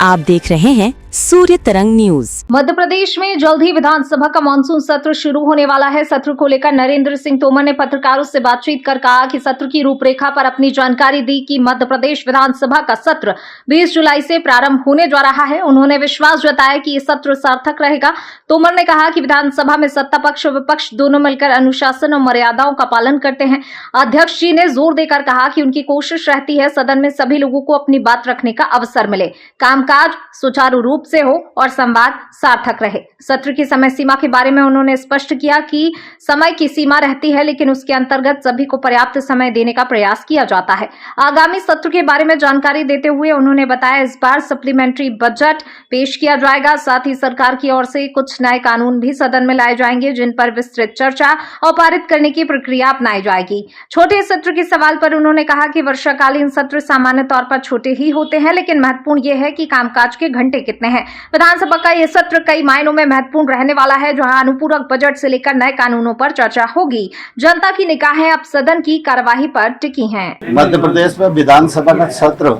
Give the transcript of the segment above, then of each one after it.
आप देख रहे हैं सूर्य तरंग न्यूज। मध्य प्रदेश में जल्द ही विधानसभा का मानसून सत्र शुरू होने वाला है। सत्र को लेकर नरेंद्र सिंह तोमर ने पत्रकारों से बातचीत कर कहा कि सत्र की रूपरेखा पर अपनी जानकारी दी कि मध्य प्रदेश विधानसभा का सत्र 20 जुलाई से प्रारंभ होने जा रहा है। उन्होंने विश्वास जताया कि ये सत्र सार्थक रहेगा। तोमर ने कहा कि विधानसभा में सत्ता पक्ष और विपक्ष दोनों मिलकर अनुशासन और मर्यादाओं का पालन करते हैं। अध्यक्ष जी ने जोर देकर कहा कि उनकी कोशिश रहती है सदन में सभी लोगों को अपनी बात रखने का अवसर मिले, कामकाज सुचारू रूप से हो और संवाद सार्थक रहे। सत्र की समय सीमा के बारे में उन्होंने स्पष्ट किया कि समय की सीमा रहती है, लेकिन उसके अंतर्गत सभी को पर्याप्त समय देने का प्रयास किया जाता है। आगामी सत्र के बारे में जानकारी देते हुए उन्होंने बताया इस बार सप्लीमेंट्री बजट पेश किया जाएगा। साथ ही सरकार की ओर से कुछ नए कानून भी सदन में लाए जाएंगे, जिन पर विस्तृत चर्चा और पारित करने की प्रक्रिया अपनाई जाएगी। छोटे सत्र के सवाल पर उन्होंने कहा कि वर्षाकालीन सत्र सामान्य तौर पर छोटे ही होते हैं, लेकिन महत्वपूर्ण यह है कि कामकाज के घंटे कितने हैं। विधानसभा का यह सत्र कई मायनों में महत्वपूर्ण रहने वाला है, जहां अनुपूरक बजट से लेकर नए कानूनों पर चर्चा होगी। जनता की निगाहें अब सदन की कार्यवाही पर टिकी हैं। मध्य प्रदेश में विधानसभा का सत्र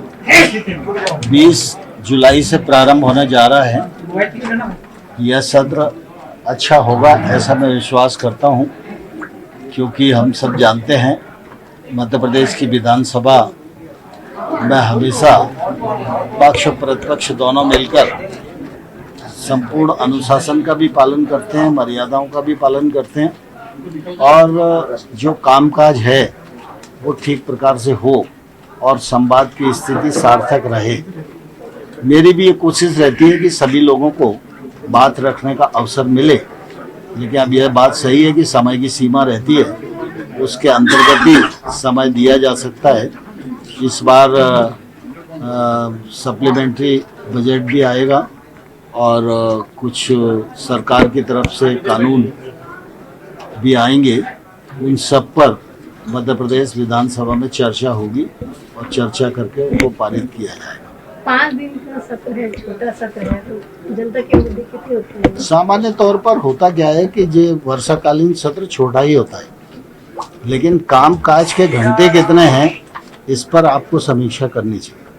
20 जुलाई से प्रारंभ होने जा रहा है। यह सत्र अच्छा होगा ऐसा मैं विश्वास करता हूं, क्योंकि हम सब जानते हैं मध्य प्रदेश की विधानसभा में हमेशा पक्ष और प्रतिपक्ष दोनों मिलकर संपूर्ण अनुशासन का भी पालन करते हैं, मर्यादाओं का भी पालन करते हैं और जो कामकाज है वो ठीक प्रकार से हो और संवाद की स्थिति सार्थक रहे। मेरी भी ये कोशिश रहती है कि सभी लोगों को बात रखने का अवसर मिले, लेकिन अब यह बात सही है कि समय की सीमा रहती है, उसके अंतर्गत भी समय दिया जा सकता है। इस बार सप्लीमेंट्री बजट भी आएगा और कुछ सरकार की तरफ से कानून भी आएंगे। उन सब पर मध्य प्रदेश विधानसभा में चर्चा होगी और चर्चा करके उनको पारित किया जाएगा। 5 दिन का सत्र है, छोटा सत्र है, तो जनता की मुद्दे कितनी होती है? सामान्य तौर पर होता क्या है कि ये वर्षाकालीन सत्र छोटा ही होता है, लेकिन काम काज के घंटे कितने हैं इस पर आपको समीक्षा करनी चाहिए।